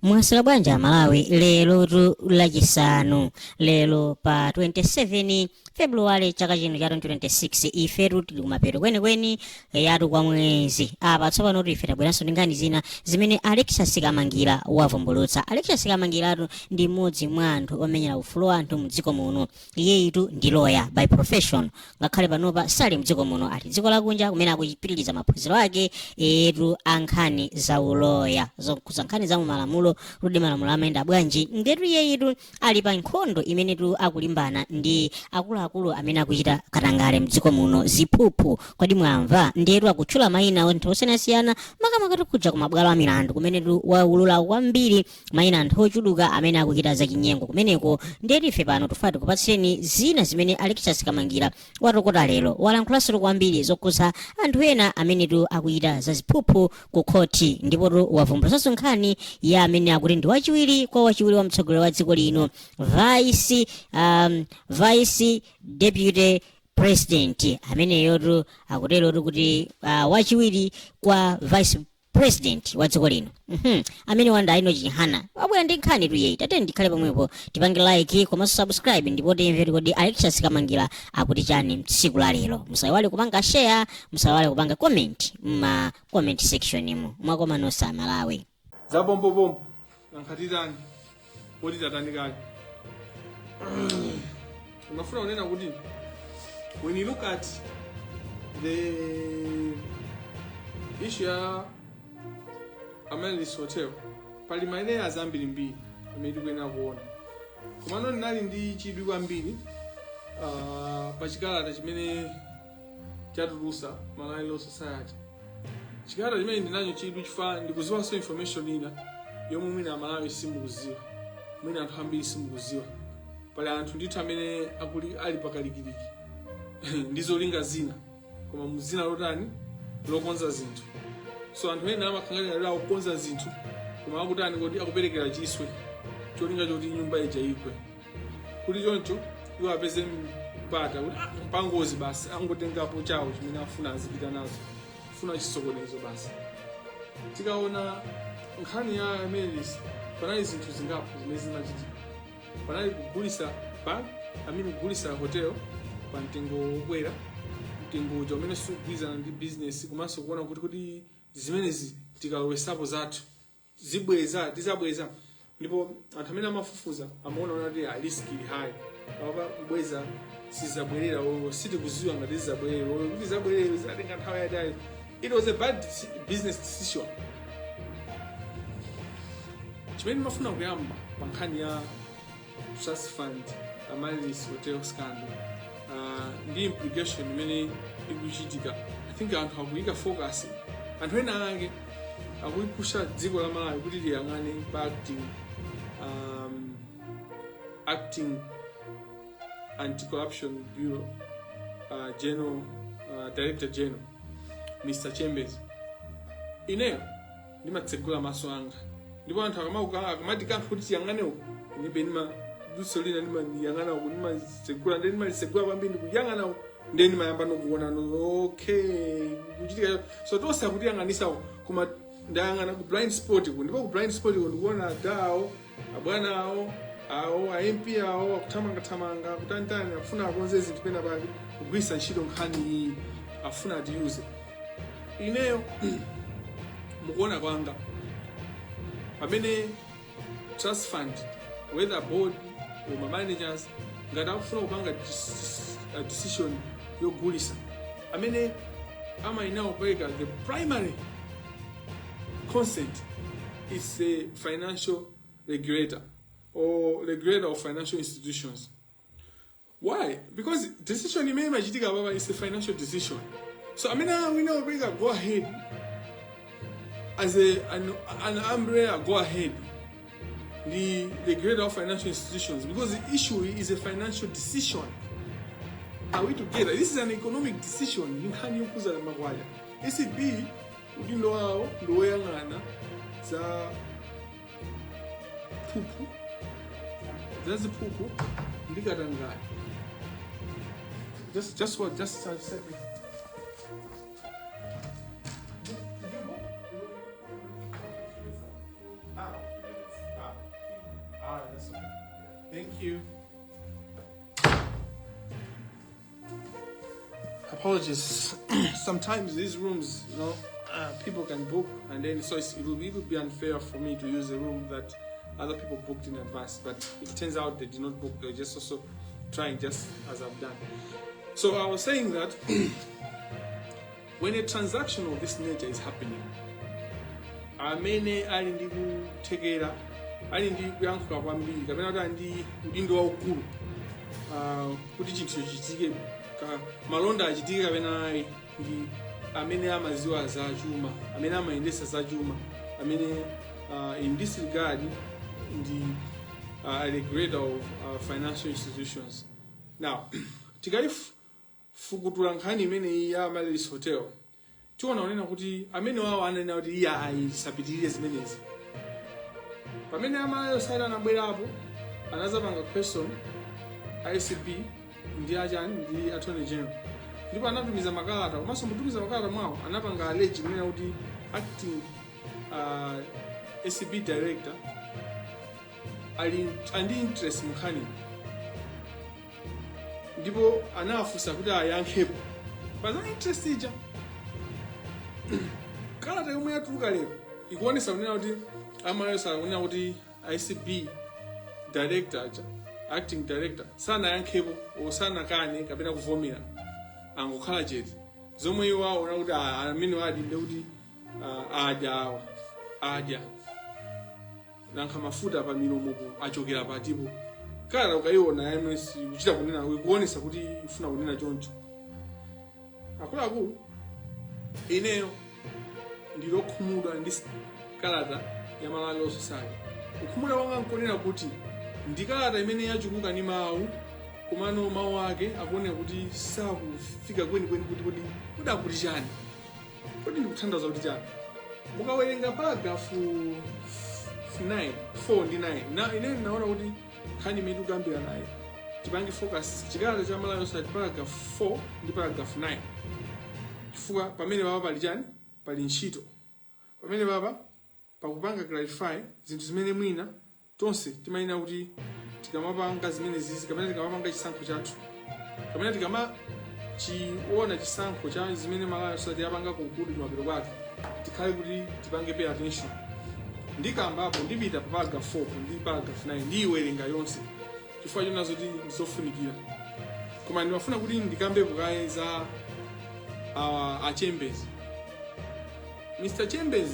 Mwasira bwanja Malawi lero lachisanu lero pa 27 February chaka chino cha 2026 ife tili kumapeto kwenikweni yatu kwa mwezi apa tsopano ife tabweranso ndi nkhani zina zimene Alexis Kamangila wavumbulutsa. Alexis Kamangila ndi mmodzi mwa anthu omenyera ufulu wa anthu mdziko muno. Iyeyitu ndi lawyer by profession, ngakhale panopa sali mdziko muno, ati dziko lakunja kumene akuchipitiriza maphunziro ake etu ankhani za uloya zokuza nkhani za malamulo kuti malamulo amayenda bwanji. Ndetu iyeyitu ali pa nkhondo imene tu akulimbana ndi akuluakulu amene akuchita katangale mdziko muno ziphuphu. Kodi mwamva? Ndetu akutchula mayina anthu osiyanasiyana makamaka kuja ku mabwalo a milandu kumene tu waulula kwambiri mayina anthu ochuluka amene akuchita zachinyengo kumeneko. Ndetu ife pano tufati kupatseni zina zimene Alexis Kamangila watokota lero. Walankhulaso kwambiri zokuza anthu ena amene tu akuchita zaziphuphu ku khoti, ndipo tu wavumbulutsanso nkhani ya amene akuti ndi wachiwiri kwa wachiwiri wa mtsogoleri wa dziko lino, vice deputy president ameneyo tu akutero tu kuti wachiwiri kwa vice president wa dziko lino amene wanda ino Chihana wabwera ndi nkhani tu yeyi. Tate ndikhale pomwepo tipange like komanso subscribe ndipo timvere kodi Alexis Kamangila akuti chani tsiku la lero. Musaiwale kupanga share, musaiwale kupanga comment ma comment section mu mwakoma nosa Malawi za bombo nankhatitani poti tatani kale. Unafuna unena kuti when you look at the issue ya Amalis Hotel pali maeneo azambirimbiri amene tikuyenera kuona, komano ndinali ndi chidwi kwambiri pa chikalata chimene chatulusa Malawi Law Society. Chikalata chimene ndinacho chidwi chifukwa ndikuziwanso information ina yomwe mwina Malawi simukuziwa, mwina anthu ambiri simukuziwa. Pali anthu ndithu amene ali pakalikiliki ndizolinga zina koma muzina lotani lokonza zinthu. So anthu ena amakhangalira lero akukonza zinthu koma akutani kuti akuperekera chiswe cholinga choti nyumba ija ikwe. Kuti choncho iwo apeze mpata kuti pangozi basi angotengapo chawo chimene afuna azipita nazo, funa chisokonezo basi. Tikaona nkhani ya Amalis panali zinthu zingapo zimene zimachitika. Panali kugulisa bank, kugulisa hotel pa mtengo wokwera, mtengo uja umene sukugwirizana ndi business, komanso kuona kuti zimenezi tikalowesapo zathu tizabweza. Ndipo anthu amene amafufuza amaona kuti risk ili high papa kubweza sizabwerera sitikuziwa ngati zizabwerera kuti zabwerera zatenga nthawi yayitali. It was a bad business decision. Chimene ndimafuna kuyamba pa nkhani ya trust fund Amalis Hotel scandal ndi implication imene ikuchitika. I think anthu akuyika focus, anthu ena ake akuyipusha dziko la Malawi kuti liyang'ane pa acting anti-corruption bureau general director general Mr. Chambers. Ineyo ndimatsegula maso anga, ndipo anthu akamati kanthu kuti tiyang'anewo nibe dusolina ndiyang'ana uku ndimasegula ndi ndimalisegula kwambiri ndikuyang'ana ndi ndimayamba nokuona okay kuchitika. So tonse akuti yang'anisawo koma ndayang'ana ku blind spot ku, ndipo ku blind spot ku ndikuona dawo abwana awo MP awo akuthamanga kutantani afuna akonze zinthu pena pake kugwisa ntchito nkhani iyi afuna atiuze. Ineyo mukuona kwanga pamene trust fund whether board or managers ngati akufuna kupanga decision yogulisa amene amainawo peka, the primary consent is a financial regulator or regulator of financial institutions. Why? Because decision imene imachitika baba is a financial decision. So amene winawo peka go ahead as an umbrella, go ahead the regulator of financial institutions, because the issue is a financial decision. Are we together? This is an economic decision. You can't use the magwaya. ECB udindo wao ndo yang'ana za pupu zaziphuphu ndikatangala. Just said you. Apologies. Sometimes these rooms, people can book, and then so it would be unfair for me to use a room that other people booked in advance. But it turns out they did not book; they're just also trying, just as I've done. So I was saying that when a transaction of this nature is happening, amene ali ndi kuthekera, ali ndi kuyankhula kwambiri, kapena kuti ndi udindo waukulu, kuti chinthu chichitike, malonda achitike kapena ayi, ndi amene amaziwa za chuma, amene amayendesa za chuma, amene in this regard ndi at a grade of financial institutions. Now, tikayifukutula nkhani imene ya Malawi's hotel, tiona kuti amene wawo anena kuti iya ayisapitirire zimenezi. Pamene amalayo sala anabwerapo, anazapanga question ICP ndi achani ndi attorney general. Ndipo anatumiza makalata, komanso mutumiza makalata mwawo anapanga allege kunena kuti acting ACP director andi interest mkhani. Ndipo anafusa kuti ayankhepo. Baza interest ija. Kalata yomwe yatuluka lero ikuonesa kunena kuti amalayo sala kunena kuti ICP director acting director sana yankhepo osana kane kapena kuvomera angokhala chete zomwe iwo aona kuti amene wadi ndi kuti adya nankha mafuta pa milomopo achokera patipo kala ukaiona yamesi kuchita kunena kuonesa kuti ifuna kunena choncho. Akuluakulu ineyo ndilokhumudwa ndi kalata ya Malawi Society. Kukhumudwa kwanga nkonena kuti ndikalata imene yachuluka ni mawu, kumano mawu ake akuoneka kuti sakufika kwenikweni kuti akuti chani, kuti ndikuthandaza kuti chani. Mukawerenga paragraph 9, 4 ndi 9, na ine naona kuti nkhani imene tikambira nayo tipange focus chikalata cha Malawi Society paragraph 4 ndi paragraph 9. Chifukwa pamene baba pali chani, pali ntchito. Pamene baba pakupanga clarify zinthu zimene mwina tonse timayina kuti tikamapanga zimene zizi, kapena tikamapanga chisankho chathu, kapena tikamachiona chisankho cha zimene Malawi Society yapanga kunkulu kumapiro kwake, tikhale kuti tipange pay attention. Ndikambapo ndipita pa paragraph 4 ndi paragraph 9 ndiyiwerenga yonse chifukwa chonazo kuti ndizofunikira. Koma ndimafuna kuti ndikambepo kaye za a Chambers. Mr. Chambers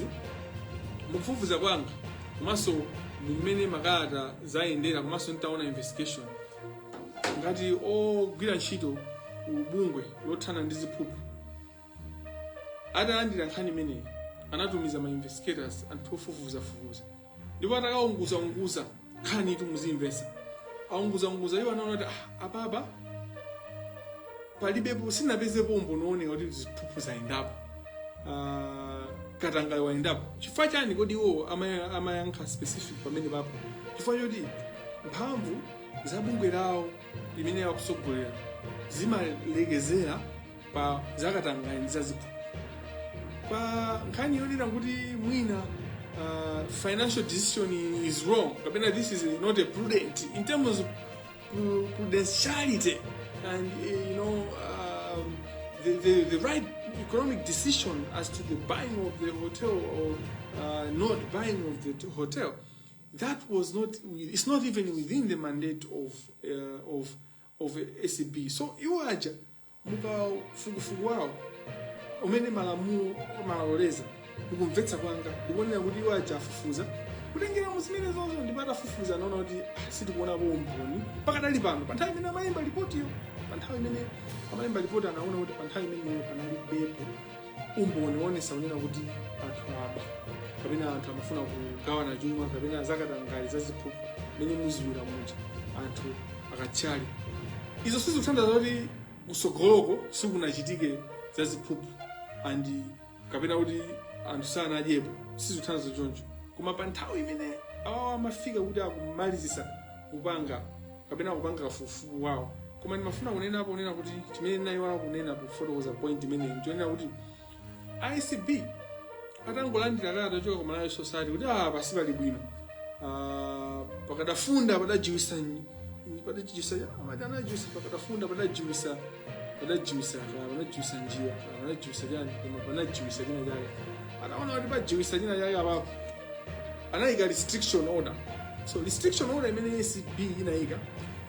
mukufufuza kwanga komanso mmene makalata zayendera komanso ntaona investigation ngati ogwira ntchito ubungwe lothana ndi ziphuphu adalandira nkhani imeneyi anatumiza ma investigators anthu ofufuza ndipo atakaunguza nkhani itu muzimvesa aunguza iwo anaona kuti apapa palibepo sinapezepo umbonooneka kuti ziphuphu zayendapo katanga wayendapo. Chifukwa chani kodi iwo amayankha specific pamene papo? Chifukwa choti mphamvu za bungwe lawo limene yakusogolera zimalekezera pa zakatanga za ziphuphu. Pa nkhani yonena kuti mwina financial decision is wrong, kapena this is not a prudent in terms of prudentiality and the right economic decision as to the buying of the hotel or not buying of the hotel, that was not. It's not even within the mandate of ACB. So iwaja muka fugu wao umene malamulo maloleza mukumvetsa kwanga ndikuonera kuti iwaja afufuza kutengera muzimene zonse ndipata fufuza naona kuti sitikuona umboni pakadali pano pa nthawi imene amayimba ripoti yo, pa nthawi imene amayimba ripoti anaona kuti pa nthawi imene panali bepo umboni wonesa unena kuti anthu aba kapena anthu amafuna kugawana chuma kapena zakatangali zaziphuphu mene muziwira muja anthu akatchali. Izo sizikuthandiza kuti kusogoloko sikunachitike zaziphuphu andi kapena kuti anthu sanadyepo, sizikuthandiza choncho. Koma pa nthawi imene awawo amafika kuti akumalizisa kupanga kapena kupanga kafukufuku wawo, koma ndimafuna kunenapo kunena kuti chimene nayi wawo kunena kufotokoza point imene ndiyenera kuti ICB atangolandira kalata choka ku Malawi Society kuti pasipali bwino pakadafunda padajiwisa padajuisa amajanajuisa pakatafunda padajuisa panajuisa njia panajuisa jani koma panajuisa jina jake anaona kuti pajuisa jina jake apapo anayika restriction order. So restriction order imene ACB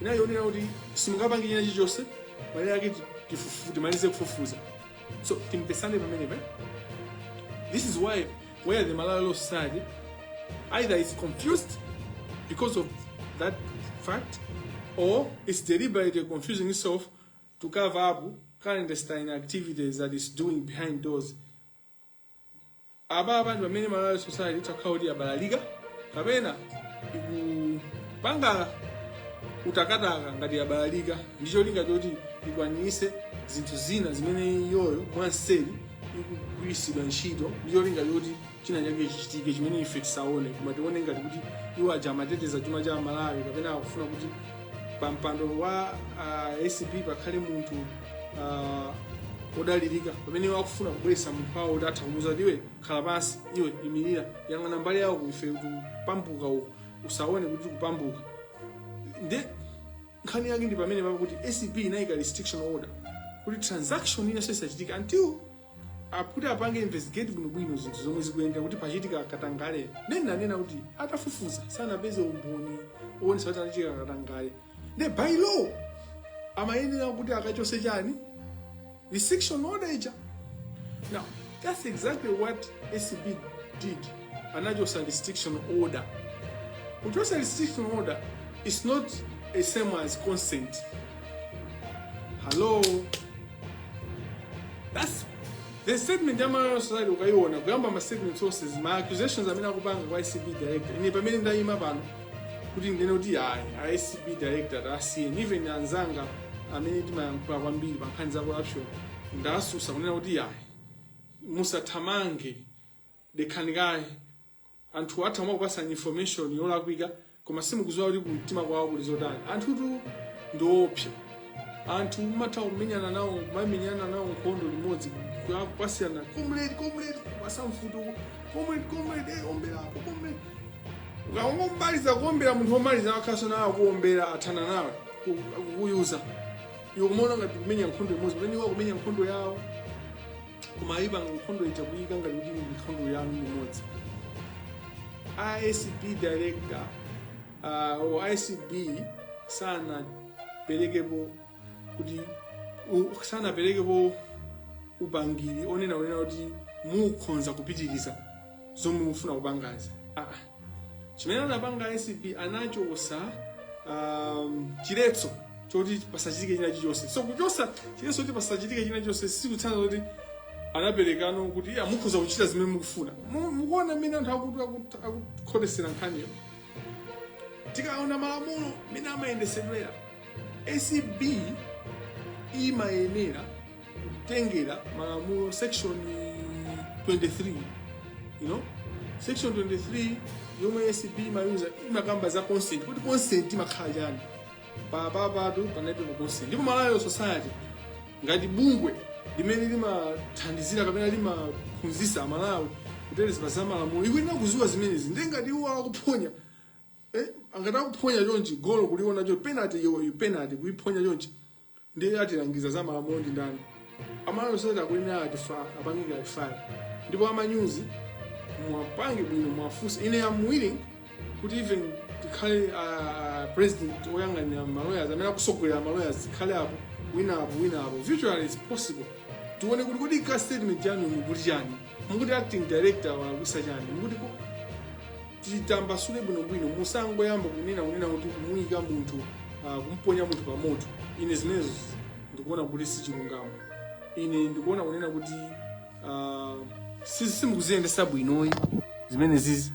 inayionera kuti simungapange china chilichonse mali yake timalize kufufuza. So timpesane pamenepa. This is why where the Malawi Law Society either is confused because of that fact, or it's deliberately confusing itself to cover up clandestine activities that is doing behind doors. Aba abantu bamene Malawi Society takhaudi abalalika kapena ikupanga utakataka ngati abalalika ndicho linga choti ikwanise zinthu zina zimene yoyo mwanseli ikugwiritsidwa ntchito ndicho linga choti china chake chichitike chimene ife tisaone koma tione ngati kuti iwo aja amateteza chuma cha Malawi kapena akufuna kuti pampando wa ACB pakhale munthu odalirika pamene wakufuna kubweretsa munthu wawo kuti atha kumuuza kuti iwe khala pansi iwe imirira yang'ana mbali yawo ife kupambuka uko usaone kuti kupambuka. Nde nkhani yake ndi pamene papo kuti ACB inayika restriction order kuti transaction ina sisachitika until aputi apange investigate bwinobwino zinthu zomwe zikuyenda kuti pachitika katangale. Nena kuti atafufuza sanapeze umboni uonesa kuti anachitika katangale. Nde by law amayenera kuti akachose chani restriction order ija. Now that's exactly what ACB did. Anachosa restriction order. Kuchosa restriction order is not the same as consent. Hello. That's the statement Malawi Society ukaiona kuyamba ma statement sources ma accusations amene akupanga kwa ACB director. Ine pamene ndayima pano kuti ndine kuti ACB director asiye even anzanga amene timayankhula kwambiri pa nkhani za corruption ndasusa kunena kuti musathamange dekhanikayi anthu athamwa kupasa information yolakwika koma simukuziwa kuti kumtima kwawo kuli zotani. Anthutu ndiopsa. Anthu umatha kumenyana nawo kumamenyana nawo nkhondo limodzi kwasiyana comrade kupasa mfutuko comrade omberapo comrade ukaongomaliza kuombera munthu omaliza wakhaso nawo kuombera athana nawe kukuyuza iwo kumaona ngati kumenya nkhondo imodzi pamene iwo kumenya nkhondo yawo koma iba nkhondo ija kuyika ngati kuti nkhondo yanu imodzi. ACB director or ACB sana perekepo kuti sana perekepo ubangiri onena kuti mukhonza kupitiriza zomwe mufuna kupangaza. Chimene anapanga ACB anachosa chiletso choti pasachitike china chilichonse. So kuchosa chiletso choti pasachitike china chilichonse sikutsana kuti anaperekano kuti mukhoza kuchita zimene mukufuna. Mukuona mmene anthu akukhonesera nkhaniyo. Tikaona malamulo mmene amayendesedwera ACB imayenera kutengera malamulo section 23, section 23 yomwe ACB imayuza imakamba za consent kuti consent imakhala chani papapatu panaito consent. Ndipo Malawi Society ngati bungwe limene limathandizira kapena limaphunzitsa Malawi kutereza pa za malamulo ikuyenera kuziwa zimenezi. Ndengati iwo akuphonya angata kuphonya chonchi golo kuliona cho penalty penalty kuiphonya chonchi ndiye atilangiza za malamulo ndi ndani. Malawi Society akuyenera apangike afire. Ndipo amanyuzi mwapange bwino mwafusa. Ine am willing kuti even tikhale president oyang'anira maloyers amene akusogolera maloyers tikhale apo wina apo virtually is possible. Tuone kuti kodi ka statement yanu mukuti chani, mukuti acting director wakusa chani, mukuti titambasule bwino musangoyamba kunena kuti kumuyika munthu kumponya munthu pa moto. Ine zimenezo ndikuona kuti si chilungamo. Ine ndikuona kunena kuti simukuziyendesa bwinoyi zimene zizi.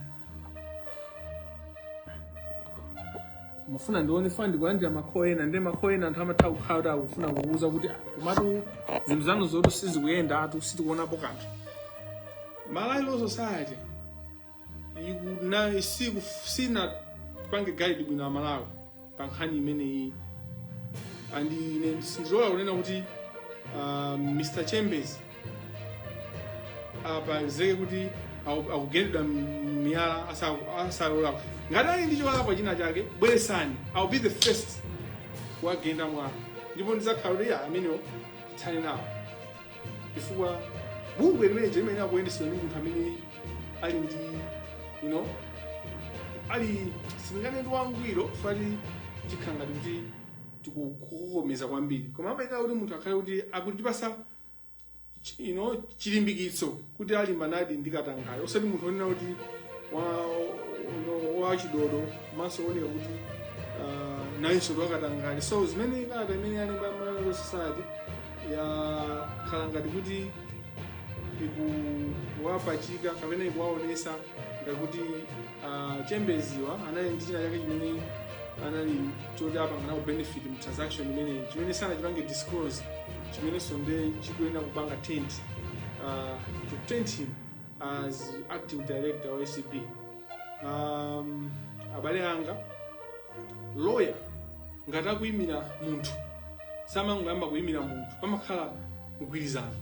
Mufuna ndione fandi kulandira makhoena ndi makhoena anthu amatha kukhala akufuna kuuza kuti komatu zinthu zanu zoto sizikuyenda atu sitikuonapo kanthu. Malawi Law Society sina pange guide bwino Malawi pa nkhani imene iyi. Andi sindilola kunena kuti Mr. Chambers apazeke kuti akugedwa miyala asalola ngati ali ndi chokalakwa china chake bweresani. I'll be the first kuwagenda mwawo ndipo ndizakhala kuti amenewo tithane nawo chifukwa bungwe limeneje limene akuyendetsedwa ndi munthu amene ali ndi ali singanedi wangwiro fali chikhala ngati kuti tikukokomeza kwambiri koma amayenera kuti munthu akhale kuti akutipasa chilimbikitso kuti alimbanadi ndi katangale osati munthu onena kuti wachidodo maso oneka kuti nayenso wakatangale so zimene kalata imene yalemba Malawi Society yakhala ngati kuti ikuwapachika kapena ikuwaonesa ngakuti Chambeziwa anali ndi china chake chimene anali choti apangana kubenefit mu transaction imeneyi chimene sanachipange disclose chimene sonde chikuyenera kupanga tent to tent him as acting director wa ACB. Abale anga lawyer ngati akuyimira munthu samanguyamba kuyimira munthu pamakhala kugwirizana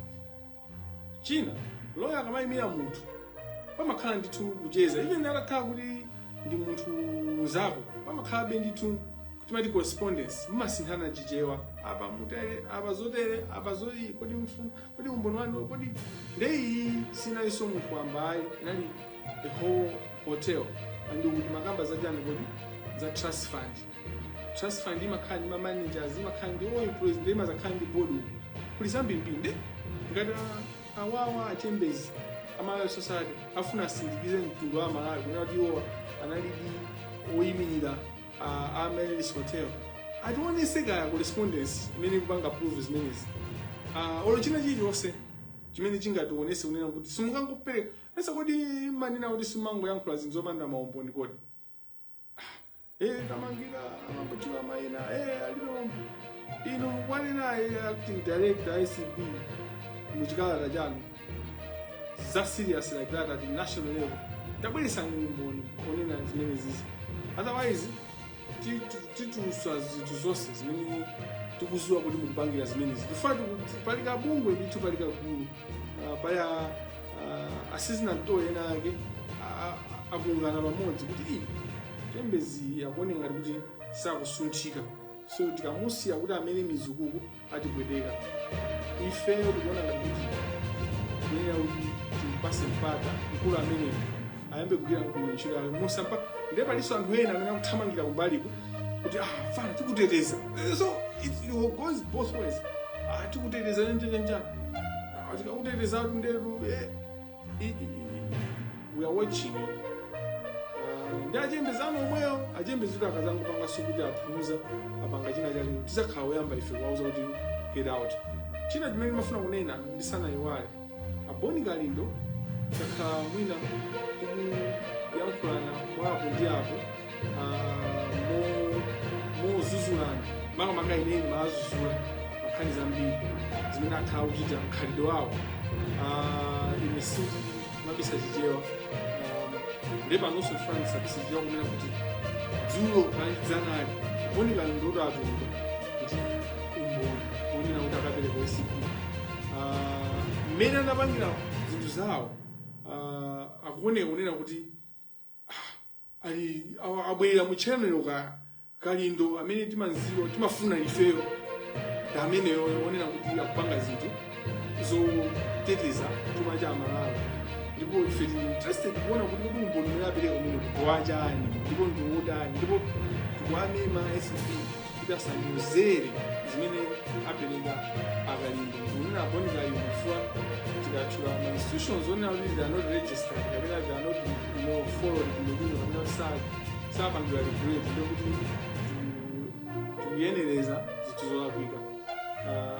china lawyer akamayimira munthu pamakhala ndithu kucheza even atakhala kuti ndi munthu zako pamakhalabe ndithu kuti mati correspondence mumasinthana chichewa apa mutere apa zotere apa zoli kodi mfumu kodi umboni wanu kodi ndeyi sinayiso munthu ambayi inali a whole hotel and kuti makamba zachani kodi za trust fund imakhala ndi managers imakhala ndi all employees ndi imazakhala ndi board kuli zambirimbiri ngati awawa achembezi Malawi Society afuna asindikize mtundu wa Malawi kuna kuti iwo analidi oyimirira Malawi's hotel ationeseka ya correspondence imene kupanga proof zimenezi olo china chilichonse chimene chingationese unena kuti simungangopereka esa kodi manena kuti simangoyankhula zinthu zopanda maumboni kodi Kamangila amangotchula mayina alino ino wanena acting director ICB muchikalata chanu that serious like that at the national level tabweresa umboni onena zimene zizi otherwise tituswa zinthu zonse zimene tikuziwa kuti mukupangira zimene zizi tifuna palika bungwe ndithu palika gulu paya assistant to ena ake akungana pamodzi kuti iyi Chambezi akuone ngati kuti sakusunthika so tikamusiya kuti amene mizukuku atipweteka ife tikuona ngati kuti nena kuti timpase mpata mkulu amene ayambe kugwira mkulu ntchito yake musapa ndiye palinso anthu ena amene akuthamangira kumbaliko kuti fana tikuteteza so it goes both ways tikuteteza njani tikakuteteza kuti ndetu we are watching ndi achembezi omweyo achembezi kuti akazangu panga sukuti aphuza apanga china chake tisakhala oyamba ife kuwauza kuti get out china chimene mafuna kunena ndisanayiwale aboni Kalindo sakhala mwina kuyankhulana mwapo ndi apo mozuzulana makamaka ineni mazuzula makhani zambiri zimene akhala kuchita mkhalidwe wawo ine siti mabisa chichewa ndepanonso tifanisa bisichichewa kunena kuti dzulo kanjizanali aboni Kalindo kuti atuluka kuti umboni onena kuti akapereka ACB mmene anapangira zinthu zawo akuoneka kunena kuti abwerera mu channel Kalindo amene timanziwa timafuna ifeyo ameneyo onena kuti akupanga zinthu zoteteza chuma cha Malawi ndipo ife tili interested kuona kuti kodi umboni umene apereka umene kuwachani ndipo ndiwotani ndipo tikuamema ACB kuti asanyozere zimene apereka Kalindo kunena aboni Kalindo kufuwa tikatchula ma institutions onena kuti they are not registered kapena they are not followed kulukulu kapena sapangira regulate ndokuti tikuyenereza zinthu zolakwika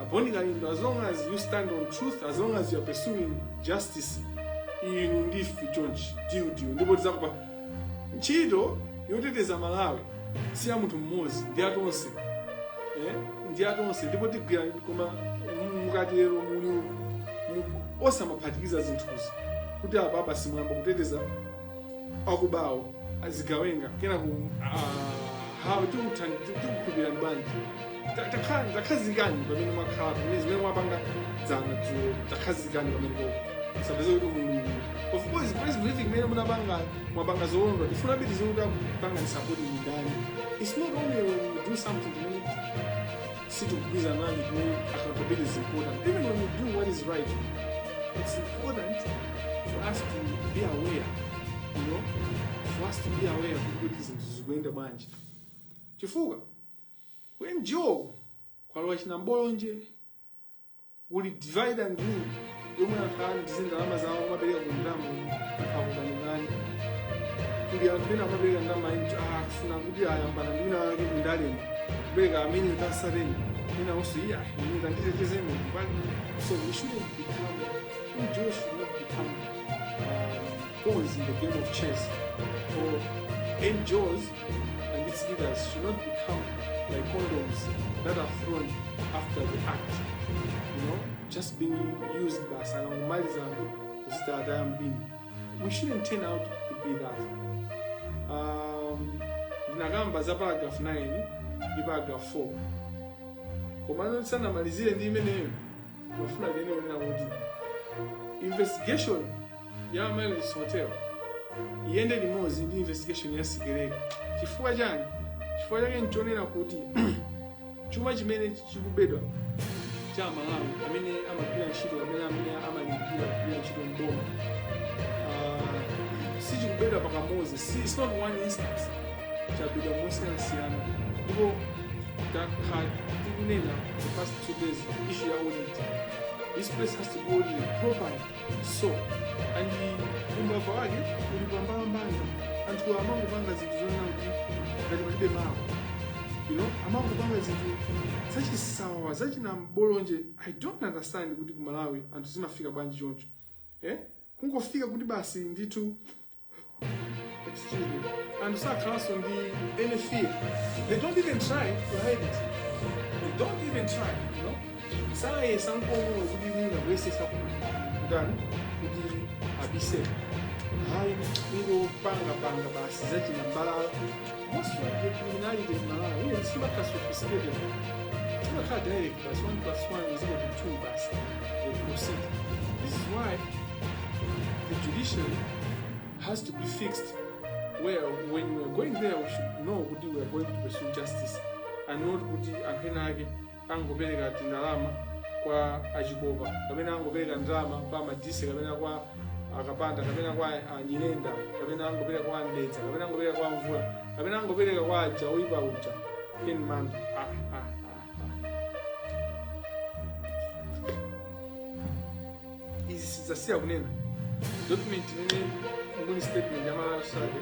aboni Kalindo as long as you stand on truth as long as you are pursuing justice inu ndife chonchi diu ndipo tizakupa ntchito yoteteza Malawi si ya munthu mmodzi ndi atonse ndipo tigwira koma mukatero muli osamaphatikiza zinthuzi kuti apa simuyamba kuteteza akubawo azigawenga kena hawo tikukhulupirira bwanji takhazikani pamene mwakhala pamene zimene mwapanga dzana dzulo takhazikani pamene koko sabeze kuti mulungu of course praise believing imene mwapanga zolondola tifuna biti zikuti panga nisapoti ndani. It's not only when you do something you sitikugwiza nani kumene accountability is important. Even when you do what is right, it's important for us to be aware, for us to be aware of good reasons zikuenda bwanji. Chifukwa when Joe kwalowa chinambolonje uli divide and rule yomwe akhali ndizindalama zawo amabereka kundamu akakukani kuli anthu ena amabereka ndalama into akufuna kuti ayambana ndi wina wake kundalema kubereka amene utasareni ena also ine kanditetezeni bali. So we shouldn't become, Joe should not become pawns in the game of chess, or NGOs and its leaders should not become like condoms that are thrown after the act, just being used by Sangamaliza we shouldn't turn out to be that. Ndinagamba za paragraph 9 ni paragraph 4 komano sana malizile ndi imeneyo wafuna lene wena kuti investigation ya Malawi's hotel iende limozi ndi investigation ya Sigereka. Chifukwa chani? Chifukwa chake nchonera kuti chuma chimene chikubedwa cha Malawi amene amagwira ntchito amene amagwira ntchito mboma sichikubedwa pakamozi. It's not one instance chabedwa mosiyanasiyana ndipo tikunena the past 2 days issue ya audit. This place has to be audited properly. So and umbava wake ulipambambanga anthu amangopanga zinthu zonena kuti ngati palibe mawu, amangopanga zinthu zachisawa zachinambolonje. I don't understand kuti ku Malawi anthu zimafika bwanji choncho, kungofika kuti basi ndithu and sakhaso ndi any fear. They don't even try to hide it. They don't even try, Saye sankomo kuti nina wesesa kudani kuti abise. Hayi ngo panga basi zachinambalala. Most of the criminality in Malawi is not as sophisticated. It's not direct, but 1 + 1 is equal to 2 basi. They proceed. This is why the judiciary has to be fixed, where when we are going there we should know kuti we are going to pursue justice and not kuti akhenake angobereka tindalama kwa achikopa kapena angobereka ndalama kwa madise kapena kwa akapanda kapena kwa anyilenda kapena angobereka kwa ndetsa kapena angobereka kwa mvula kapena angobereka kwa aja oipa uja in man. Izi sizasiya kunena document nene ngoni statement ya Malawi Sade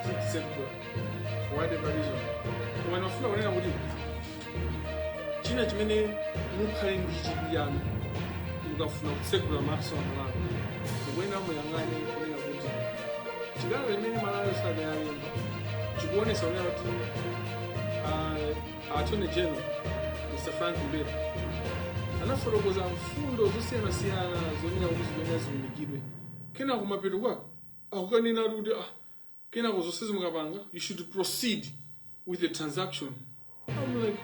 sitsemba for whatever reason wanafuna kunena kuti china chimene mukhale ndi chipiyano mukafuna kutsegula maso Malawi mukwena muyang'ane kunena kuti chikalo limene Malawi Sade yalemba chikuonesa kunena kuti Attorney General Mr. Frank Mbele anafotokoza mfundo zosiyanasiyana zonena kuti zimene ziwunikidwe kena kumapeto kwa akukanena kuti kena kuzosezi mukapanga you should proceed with the transaction. I'm like,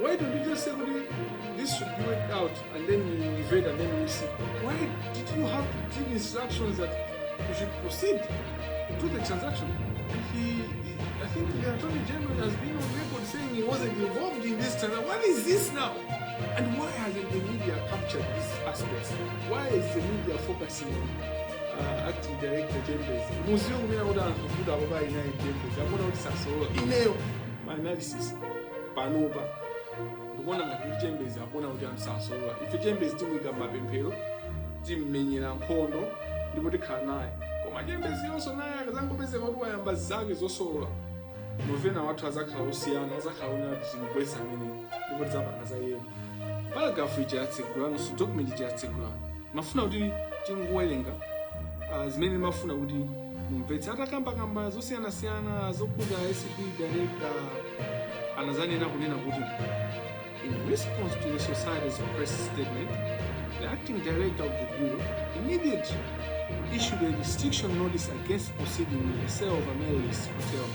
why don't you just say this should be worked out and then you invade and then we see? Why did you have to give instructions that you should proceed to the transaction? And I think the Attorney General has been on record saying he wasn't involved in this transaction. What is this now? And why hasn't the media captured these aspects? Why is the media focusing on acting director Chambers? Museum kumena kuti anthu kuti ababa inayi Chambers akona kuti Saulos ineyo my analysis panopa ndikuona ngati Chambers akona kuti anthu Saulos ife Chambers timuyika mapemphero timmenyera nkhondo ndipo tikhala naye koma Chambers yonso naye akazangopezeka kuti wayamba zake zosolola novena wathu azakhala osiyana azakhala una zingwesa amene ndipo tizapanga za yena. Paragraph ija yatsegula nso document ija yatsegula mafuna kuti tingowerenga zimene mafuna kuti mumvetse atakambakamba zosiyanasiyana zokuza SCP director anazanena kunena kuti in response to the society's press statement, the acting director of the bureau immediately issued a restriction notice against proceeding with the sale of Malawi's hotel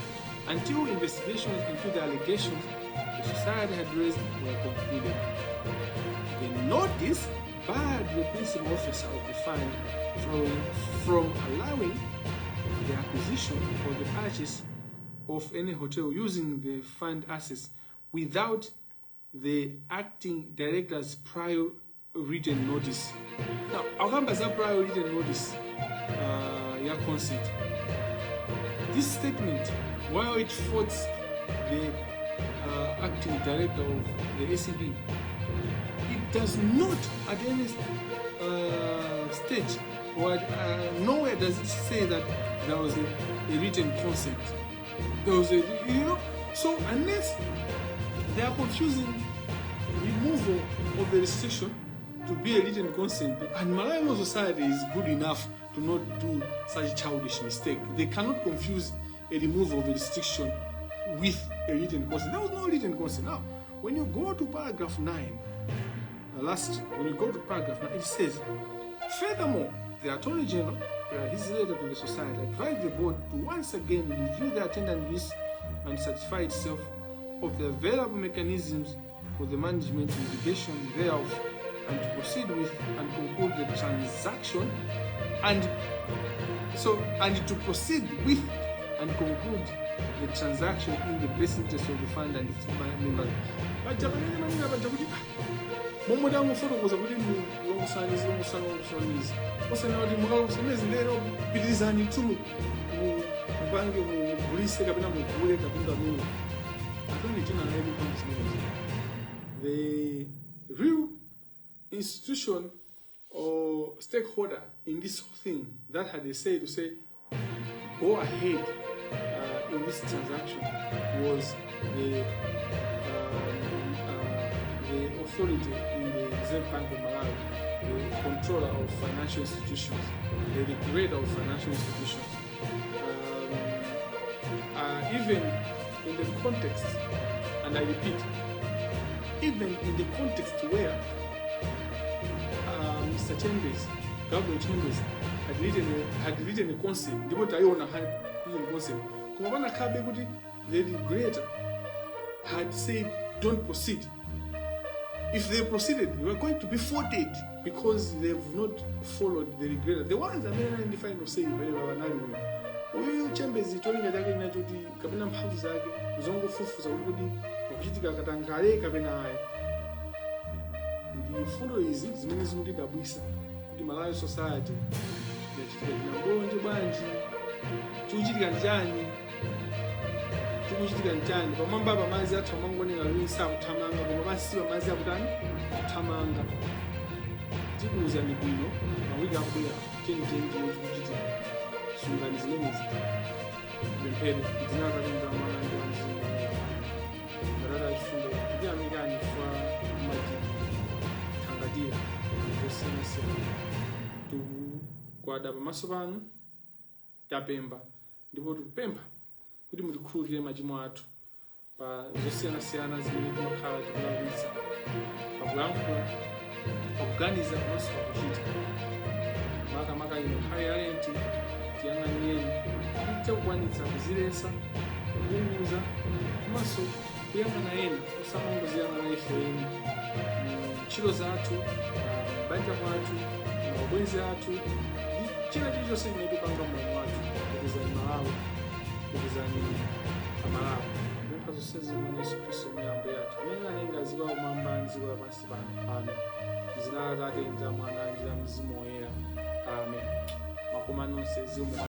until investigations into the allegations the society had raised were concluded. The notice barred the principal officer of the fund from allowing the acquisition or the purchase of any hotel using the fund assets without the acting director's prior written notice. Now, Augamba prior written notice, your consent. This statement, while it faults the acting director of the ACB, it does not at any stage or nowhere does it say that there was a written consent. There was so unless they are confusing removal of the restriction to be a written consent, and Malawi society is good enough to not do such a childish mistake. They cannot confuse a removal of a restriction with a written consent. There was no written consent. Now, when you go to paragraph 9, when you go to paragraph 9, it says, furthermore, the Attorney General, his letter to the society, advised the board to once again review the attendant list and satisfy itself of the available mechanisms for the management and litigation thereof, and to proceed with and conclude the transaction, and to proceed with and conclude the transaction in the best interest of the fund and its members. The real institution or stakeholder in this whole thing that had a say to say go ahead in this transaction was the authority in the Reserve Bank of Malawi, the controller of financial institutions, the regulator of financial institutions. Even in the context, and I repeat, even in the context where Mr. Chambers, Gabriel Chambers, had written a concept, the what I own had written a concept. The regulator had said, don't proceed. If they proceeded, they were going to be faulted because they have not followed the regulator. The ones that are defined of saying, Will Chambers told me that I to the Kabinam Hamzag, Zongo Fufu, Okitika Katangare, Kabinai. The follow is Minizudi Dabisa, the Malawi society, the Nambo Banji, Tujiganjani, Tujiganjani, Mamba Mazia, Tamangoni, and South Tamanga, Mamasi, Mazia, Tamanga, Tibus and Bino, and we got here, King. Sungan is limits. Been paid. It's not having the money and the full of the American for Tangadia. To Guadaba Masavan, Yapemba, the boat of Pemba. We didn't cool here, Majimoat, but Josiana Siana's military car to Lavisa. Walankhula, Afghanism, most of the heat. Maka in higher rent. Yanganyeni itakuwanitsa kuzilesa kuunguza maso kuyangana yena osamango ziyangana ifeni chilo zathu banja kwathu mabwenzi athu china chilichonse chinatipanga moyo wathu kukezani Malawi kukezani Amalawi mphaso sezimana Yesu Kristu miyambo yathu amene anenga zikawo mamba nzikawo pansi pano amen mzina la Tate ndi la Mwana ndi la Mzimu Woyera amen. Makomano Zomwe.